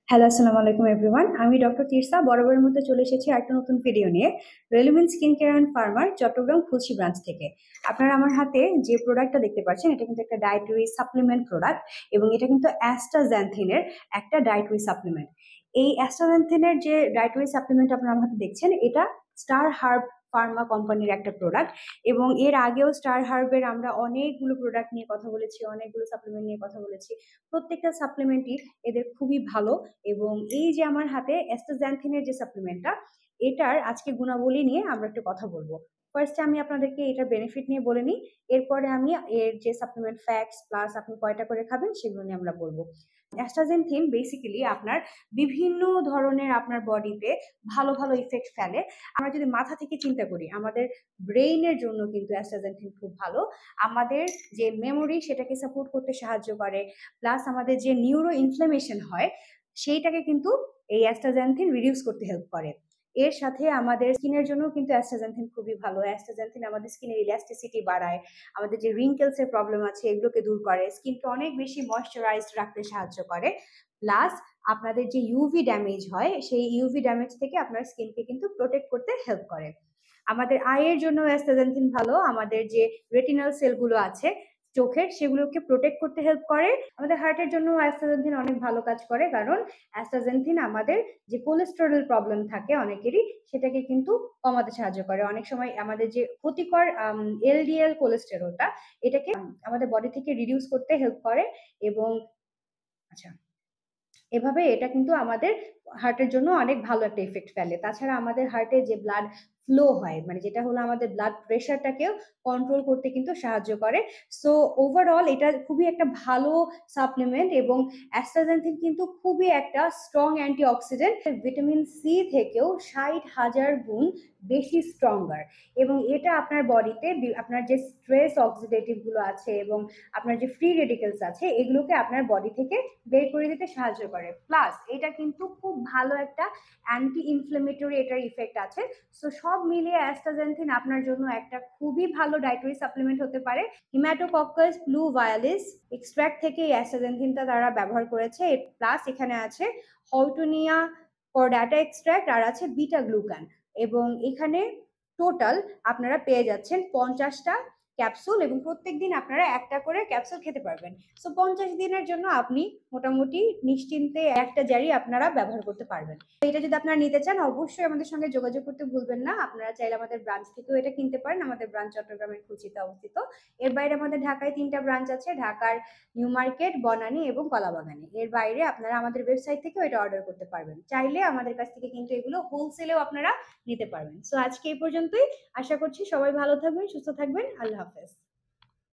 Hello, আসসালামু আলাইকুম everyone. আমি ডক্টর তিরসা বরাবরের মতো চলে এসেছি একটা নতুন ভিডিও নিয়ে রেলিভেন্ট স্কিন কেয়ার অ্যান্ড ফার্মার চট্টগ্রাম খুলশী ব্রাঞ্চ থেকে। আপনারা আমার হাতে যে প্রোডাক্টটা দেখতে পাচ্ছেন এটা কিন্তু একটা ডায়েটারি সাপ্লিমেন্ট প্রোডাক্ট এবং এটা কিন্তু অ্যাস্টাজ্যান্থিনের একটা ডায়েটারি সাপ্লিমেন্ট। এই অ্যাস্টাজ্যান্থিনের যে ডায়েটারি সাপ্লিমেন্ট আপনারা আমার হাতে দেখছেন এটা স্টার হার্ব ফার্মা কোম্পানির একটা প্রোডাক্ট এবং এর আগেও স্টার হার্বের আমরা অনেকগুলো প্রোডাক্ট নিয়ে কথা বলেছি, অনেকগুলো সাপ্লিমেন্ট নিয়ে কথা বলেছি। প্রত্যেকটা সাপ্লিমেন্টই এদের খুবই ভালো এবং এই যে আমার হাতে অ্যাস্টাজ্যান্থিনের যে সাপ্লিমেন্টটা এটার আজকে গুণাবলী নিয়ে আমরা একটু কথা বলবো। ফার্স্টে আমি আপনাদেরকে এটার বেনিফিট নিয়ে বলে নিই, এরপরে আমি এর যে সাপ্লিমেন্ট ফ্যাক্টস প্লাস আপনি কয়টা করে খাবেন সেগুলো নিয়ে আমরা বলবো। অ্যাস্টাজেন্থিন বেসিক্যালি আপনার বিভিন্ন ধরনের আপনার বডিতে ভালো ভালো ইফেক্ট ফেলে। আমরা যদি মাথা থেকে চিন্তা করি আমাদের ব্রেইনের জন্য কিন্তু অ্যাস্টাজেন্থিন খুব ভালো। আমাদের যে মেমোরি সেটাকে সাপোর্ট করতে সাহায্য করে, প্লাস আমাদের যে নিউরো ইনফ্লামেশন হয় সেইটাকে কিন্তু এই অ্যাস্টাজেন্থিন রিডিউস করতে হেল্প করে। এর সাথে আমাদের স্কিনের জন্য কিন্তু অ্যাস্টাজেন্থিন খুবই ভালো। অ্যাস্টাজেন্থিন আমাদের স্কিনের ইলাস্টিসিটি বাড়ায়, আমাদের যে রিঙ্কেলস এর প্রবলেম আছে এগুলোকে দূর করে, স্কিনকে অনেক বেশি ময়শ্চারাইজড রাখতে সাহায্য করে। প্লাস আপনাদের যে ইউভি ড্যামেজ হয় সেই ইউভি ড্যামেজ থেকে আপনার স্কিনকে কিন্তু প্রোটেক্ট করতে হেল্প করে। আমাদের আয়ের জন্য অ্যাস্টাজেন্থিন ভালো, আমাদের যে রেটিনাল সেলগুলো আছে চোখের সেগুলোকে প্রোটেক্ট করতে হেল্প করে। আমাদের হার্টের জন্য অ্যাস্টাজেন্থিন অনেক ভালো কাজ করে, কারণ অ্যাস্টাজেন্থিন আমাদের যে কোলেস্টেরল প্রবলেম থাকে অনেকেরই সেটাকে কিন্তু কমাতে সাহায্য করে। অনেক সময় আমাদের যে ক্ষতিকর এলডিএল কোলেস্টেরলটা এটাকে আমাদের বডি থেকে রিডিউস করতে হেল্প করে এবং আচ্ছা এভাবে এটা কিন্তু আমাদের হার্টের জন্য অনেক ভালো একটা ইফেক্ট ফেলে। তাছাড়া আমাদের হার্টে যে ব্লাড ফ্লো হয় মানে যেটা হলো আমাদের ব্লাড প্রেশারটাকেও কন্ট্রোল করতে কিন্তু সাহায্য করে। সো ওভারঅল এটা খুবই একটা ভালো সাপ্লিমেন্ট এবং অ্যাস্টাজেন্থিন কিন্তু খুবই একটা স্ট্রং অ্যান্টিঅক্সিডেন্ট, ভিটামিন সি থেকেও 60,000 গুণ বেশি স্ট্রঙ্গার। এবং এটা আপনার বডিতে আপনার যে স্ট্রেস অক্সিডেটিভ গুলো আছে এবং আপনার যে ফ্রি রেডিকেলস আছে এগুলোকে আপনার বডি থেকে বের করে দিতে সাহায্য করে। প্লাস এটা কিন্তু খুব ভালো একটা অ্যান্টি ইনফ্লেমেটরি এটার ইফেক্ট আছে। সো সব মিলিয়ে অ্যাস্টাজেন্থিন আপনার জন্য একটা খুবই ভালো ডায়েটারি সাপ্লিমেন্ট হতে পারে। হিম্যাটোকক্কাস ব্লু ভায়োলিস এক্সট্র্যাক্ট থেকে এই অ্যাস্টাজেন্থিনটা তারা ব্যবহার করেছে। প্লাস এখানে আছে হল্টোনিয়া করডাটা এক্সট্র্যাক্ট আর আছে বিটা গ্লুকান এবং এখানে টোটাল আপনারা পেয়ে যাচ্ছেন 50টা ক্যাপসুল এবং প্রত্যেকদিন আপনারা একটা করে ক্যাপসুল খেতে পারবেন। সো 50 দিনের জন্য আপনি মোটামুটি নিশ্চিন্তে একটা জারি আপনারা ব্যবহার করতে পারবেন। এটা যদি আপনারা নিতে চান অবশ্যই আমাদের সঙ্গে যোগাযোগ করতে ভুলবেন না। আপনারা চাইলে আমাদের ব্রাঞ্চ থেকেও এটা কিনতে পারেন। আমাদের ব্রাঞ্চ চট্টগ্রামের খুলশীতে অবস্থিত। এর বাইরে আমাদের ঢাকায় 3টা ব্রাঞ্চ আছে, ঢাকার নিউ মার্কেট, বনানী এবং কলাবাগানে। এর বাইরে আপনারা আমাদের ওয়েবসাইট থেকেও এটা অর্ডার করতে পারবেন। চাইলে আমাদের কাছ থেকে কিন্তু এগুলো হোলসেলেও আপনারা নিতে পারবেন। সো আজকে এই পর্যন্তই। আশা করছি সবাই ভালো থাকবেন, সুস্থ থাকবেন। আল্লাহ হাফেজ।